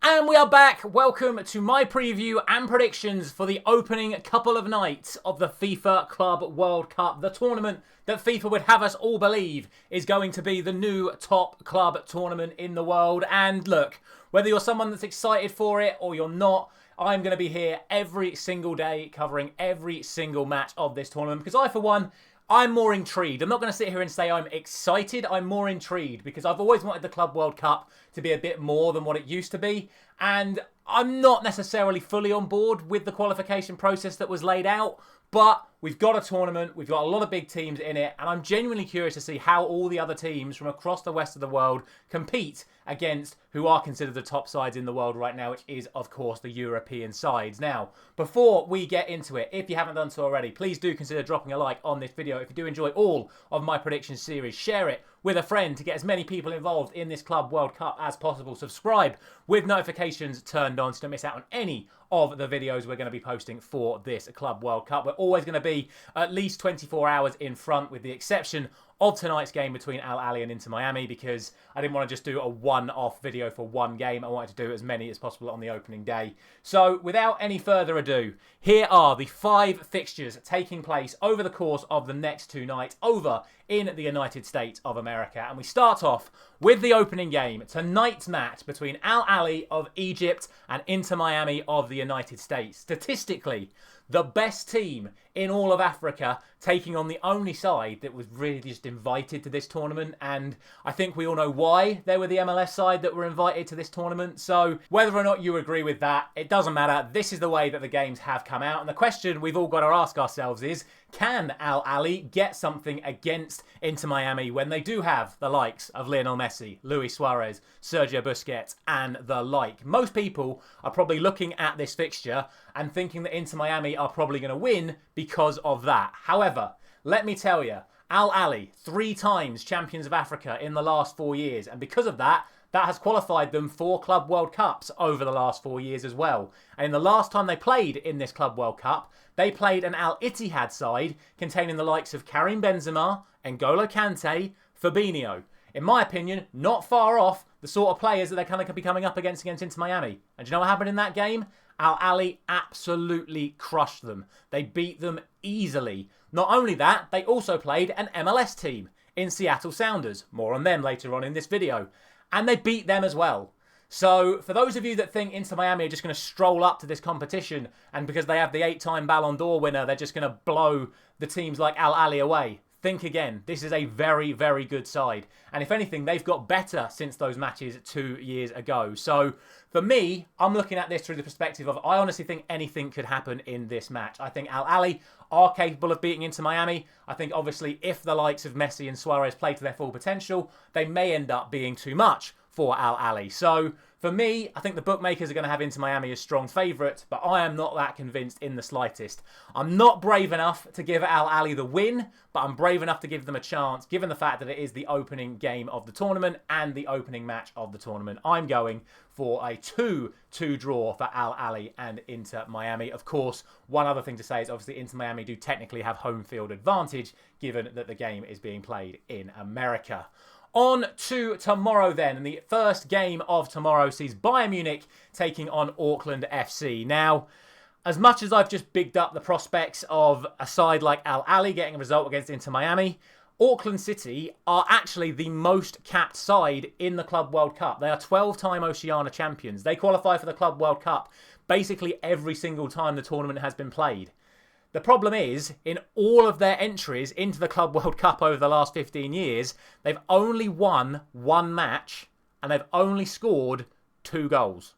And we are back. Welcome to my preview and predictions for the opening couple of nights of the FIFA Club World Cup, the tournament that FIFA would have us all believe is going to be the new top club tournament in the world. And look, whether you're someone that's excited for it or you're not, I'm going to be here every single day covering every single match of this tournament because I, for one, I'm more intrigued. I'm not going to sit here and say I'm excited. I'm more intrigued because I've always wanted the Club World Cup to be a bit more than what it used to be. And I'm not necessarily fully on board with the qualification process that was laid out. But we've got a tournament, we've got a lot of big teams in it, and I'm genuinely curious to see how all the other teams from across the rest of the world compete against who are considered the top sides in the world right now, which is, of course, the European sides. Now, before we get into it, if you haven't done so already, please do consider dropping a like on this video. If you do enjoy all of my prediction series, share it with a friend to get as many people involved in this Club World Cup as possible. Subscribe with notifications turned on so don't miss out on any of the videos we're going to be posting for this Club World Cup. We're always going to be at least 24 hours in front, with the exception of tonight's game between Ahly and Inter Miami, because I didn't want to just do a one-off video for one game. I wanted to do as many as possible on the opening day. So without any further ado, here are the 5 fixtures taking place over the course of the next 2 nights over in the United States of America. And we start off with the opening game, tonight's match between Ahly of Egypt and Inter Miami of the United States. Statistically, the best team in all of Africa taking on the only side that was really just invited to this tournament. And I think we all know why they were the MLS side that were invited to this tournament. So whether or not you agree with that, it doesn't matter. This is the way that the games have come out. And the question we've all got to ask ourselves is, can Ahly get something against Inter Miami when they do have the likes of Lionel Messi, Luis Suarez, Sergio Busquets and the like? Most people are probably looking at this fixture and thinking that Inter Miami are probably going to win because of that. However, let me tell you, Ahly, 3 times champions of Africa in the last 4 years. And because of that, that has qualified them for Club World Cups over the last 4 years as well. And in the last time they played in this Club World Cup, they played an Al Ittihad side containing the likes of Karim Benzema, N'Golo Kante, Fabinho. In my opinion, not far off the sort of players that they're going to be coming up against Inter Miami. And do you know what happened in that game? Ahly absolutely crushed them. They beat them easily. Not only that, they also played an MLS team in Seattle Sounders. More on them later on in this video. And they beat them as well. So for those of you that think Inter Miami are just going to stroll up to this competition and because they have the 8-time Ballon d'Or winner, they're just going to blow the teams like Ahly away, think again. This is a very, very good side. And if anything, they've got better since those matches 2 years ago. So for me, I'm looking at this through the perspective of I honestly think anything could happen in this match. I think Ahly are capable of beating Inter Miami. I think obviously if the likes of Messi and Suarez play to their full potential, they may end up being too much for Ahly. So for me, I think the bookmakers are going to have Inter Miami as strong favourite, but I am not that convinced in the slightest. I'm not brave enough to give Ahly the win, but I'm brave enough to give them a chance, given the fact that it is the opening game of the tournament and the opening match of the tournament. I'm going for a 2-2 draw for Ahly and Inter Miami. Of course, one other thing to say is obviously Inter Miami do technically have home field advantage, given that the game is being played in America. On to tomorrow then, and the first game of tomorrow sees Bayern Munich taking on Auckland FC. Now, as much as I've just bigged up the prospects of a side like Ahly getting a result against Inter Miami, Auckland City are actually the most capped side in the Club World Cup. They are 12-time Oceania champions. They qualify for the Club World Cup basically every single time the tournament has been played. The problem is, in all of their entries into the Club World Cup over the last 15 years, they've only won 1 match and they've only scored 2 goals.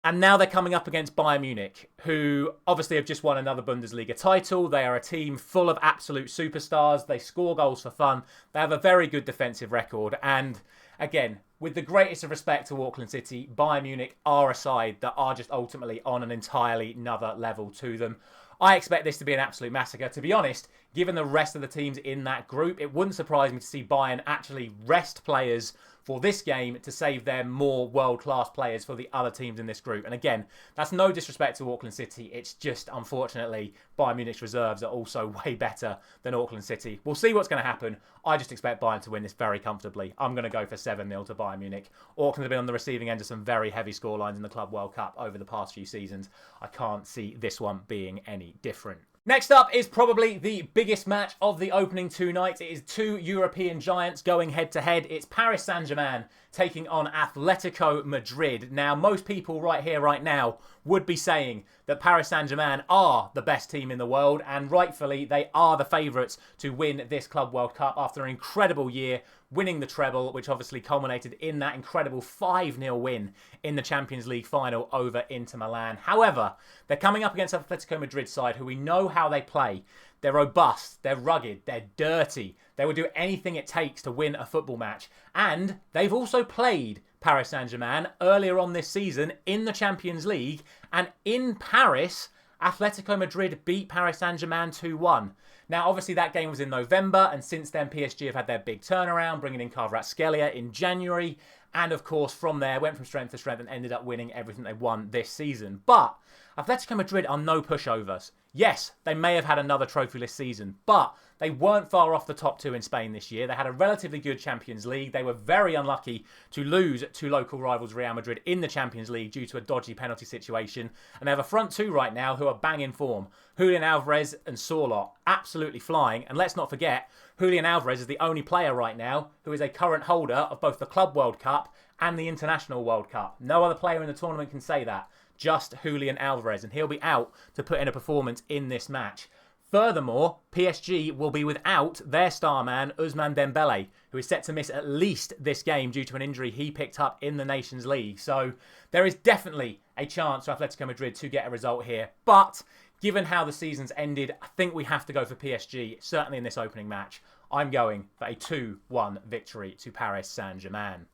And now they're coming up against Bayern Munich, who obviously have just won another Bundesliga title. They are a team full of absolute superstars. They score goals for fun. They have a very good defensive record. And again, with the greatest of respect to Auckland City, Bayern Munich are a side that are just ultimately on an entirely another level to them. I expect this to be an absolute massacre. To be honest, given the rest of the teams in that group, it wouldn't surprise me to see Bayern actually rest players for this game to save their more world-class players for the other teams in this group. And again, that's no disrespect to Auckland City. It's just, unfortunately, Bayern Munich's reserves are also way better than Auckland City. We'll see what's going to happen. I just expect Bayern to win this very comfortably. I'm going to go for 7-0 to Bayern Munich. Auckland have been on the receiving end of some very heavy scorelines in the Club World Cup over the past few seasons. I can't see this one being any different. Next up is probably the biggest match of the opening 2 nights. It is 2 European giants going head-to-head. It's Paris Saint-Germain taking on Atletico Madrid. Now, most people right here, right now, would be saying that Paris Saint-Germain are the best team in the world, and rightfully, they are the favourites to win this Club World Cup after an incredible year, winning the treble, which obviously culminated in that incredible 5-0 win in the Champions League final over Inter Milan. However, they're coming up against Atletico Madrid's side, who we know how they play. They're robust, they're rugged, they're dirty. They will do anything it takes to win a football match. And they've also played Paris Saint-Germain earlier on this season in the Champions League. And in Paris, Atletico Madrid beat Paris Saint-Germain 2-1. Now, obviously, that game was in November, and since then, PSG have had their big turnaround, bringing in Kvaratskhelia in January. And, of course, from there, went from strength to strength and ended up winning everything they won this season. But Atletico Madrid are no pushovers. Yes, they may have had another trophyless season, but they weren't far off the top 2 in Spain this year. They had a relatively good Champions League. They were very unlucky to lose to local rivals Real Madrid in the Champions League due to a dodgy penalty situation. And they have a front 2 right now who are banging form. Julian Alvarez and Sorloth, absolutely flying. And let's not forget, Julian Alvarez is the only player right now who is a current holder of both the Club World Cup and the International World Cup. No other player in the tournament can say that. Just Julian Alvarez, and he'll be out to put in a performance in this match. Furthermore, PSG will be without their star man, Ousmane Dembele, who is set to miss at least this game due to an injury he picked up in the Nations League. So there is definitely a chance for Atletico Madrid to get a result here. But given how the season's ended, I think we have to go for PSG, certainly in this opening match. I'm going for a 2-1 victory to Paris Saint-Germain.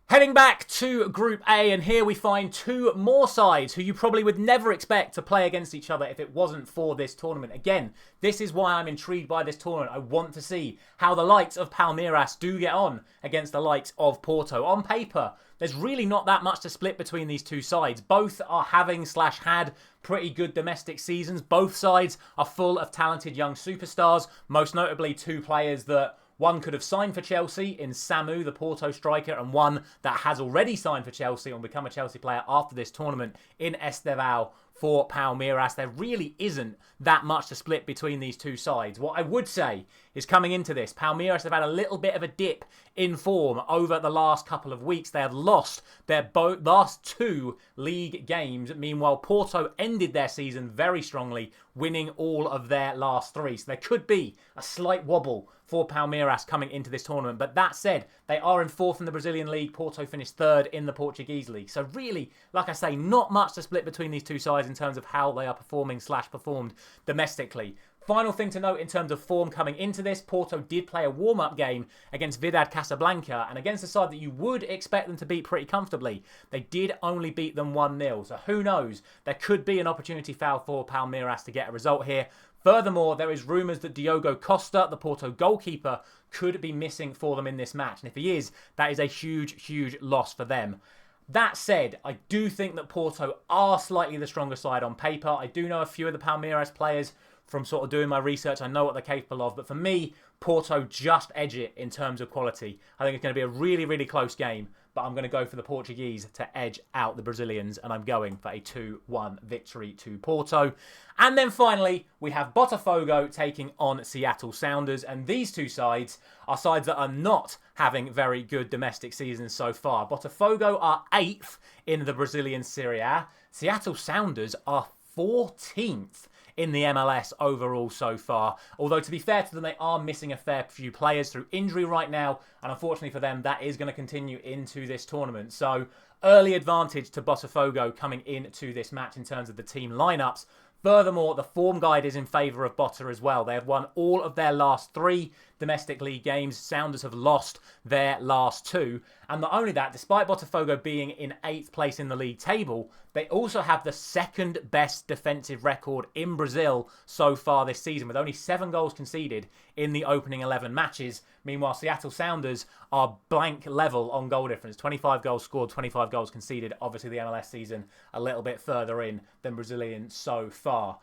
Heading back to Group A, and here we find 2 more sides who you probably would never expect to play against each other if it wasn't for this tournament. Again, this is why I'm intrigued by this tournament. I want to see how the likes of Palmeiras do get on against the likes of Porto. On paper, there's really not that much to split between these 2 sides. Both are having/had pretty good domestic seasons. Both sides are full of talented young superstars, most notably 2 players that one could have signed for Chelsea in Samu, the Porto striker, and one that has already signed for Chelsea and will become a Chelsea player after this tournament in Estevao for Palmeiras. There really isn't that much to split between these 2 sides. What I would say is coming into this, Palmeiras have had a little bit of a dip in form over the last couple of weeks. They have lost their last 2 league games. Meanwhile, Porto ended their season very strongly, winning all of their last 3. So there could be a slight wobble for Palmeiras coming into this tournament. But that said, they are in 4th in the Brazilian League. Porto finished 3rd in the Portuguese League. So really, like I say, not much to split between these 2 sides in terms of how they are performing/performed domestically. Final thing to note in terms of form coming into this, Porto did play a warm-up game against Wydad Casablanca, and against a side that you would expect them to beat pretty comfortably, they did only beat them 1-0. So who knows? There could be an opportunity foul for Palmeiras to get a result here. Furthermore, there is rumours that Diogo Costa, the Porto goalkeeper, could be missing for them in this match. And if he is, that is a huge, huge loss for them. That said, I do think that Porto are slightly the stronger side on paper. I do know a few of the Palmeiras players from sort of doing my research. I know what they're capable of. But for me, Porto just edge it in terms of quality. I think it's going to be a really, really close game. But I'm going to go for the Portuguese to edge out the Brazilians, and I'm going for a 2-1 victory to Porto. And then finally, we have Botafogo taking on Seattle Sounders, and these 2 sides are sides that are not having very good domestic seasons so far. Botafogo are 8th in the Brazilian Serie A. Seattle Sounders are 14th in the MLS overall so far. Although, to be fair to them, they are missing a fair few players through injury right now. And unfortunately for them, that is going to continue into this tournament. So, early advantage to Botafogo coming into this match in terms of the team lineups. Furthermore, the form guide is in favour of Bota as well. They have won all of their last 3. domestic league games. Sounders have lost their last 2. And not only that, despite Botafogo being in 8th place in the league table, they also have the 2nd best defensive record in Brazil so far this season, with only 7 goals conceded in the opening 11 matches. Meanwhile, Seattle Sounders are blank level on goal difference. 25 goals scored, 25 goals conceded. Obviously, the MLS season a little bit further in than Brazilian so far.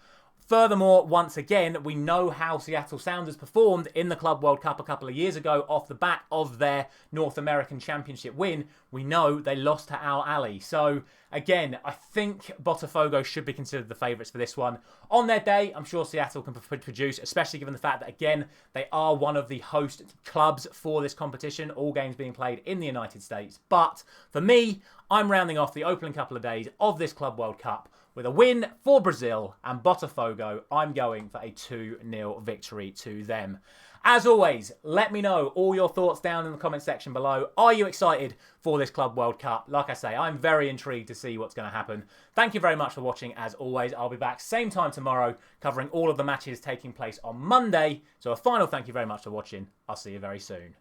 Furthermore, once again, we know how Seattle Sounders performed in the Club World Cup a couple of years ago off the back of their North American Championship win. We know they lost to Ahly. So, again, I think Botafogo should be considered the favourites for this one. On their day, I'm sure Seattle can produce, especially given the fact that, again, they are one of the host clubs for this competition, all games being played in the United States. But for me, I'm rounding off the opening couple of days of this Club World Cup with a win for Brazil and Botafogo. I'm going for a 2-0 victory to them. As always, let me know all your thoughts down in the comment section below. Are you excited for this Club World Cup? Like I say, I'm very intrigued to see what's going to happen. Thank you very much for watching. As always, I'll be back same time tomorrow covering all of the matches taking place on Monday. So a final thank you very much for watching. I'll see you very soon.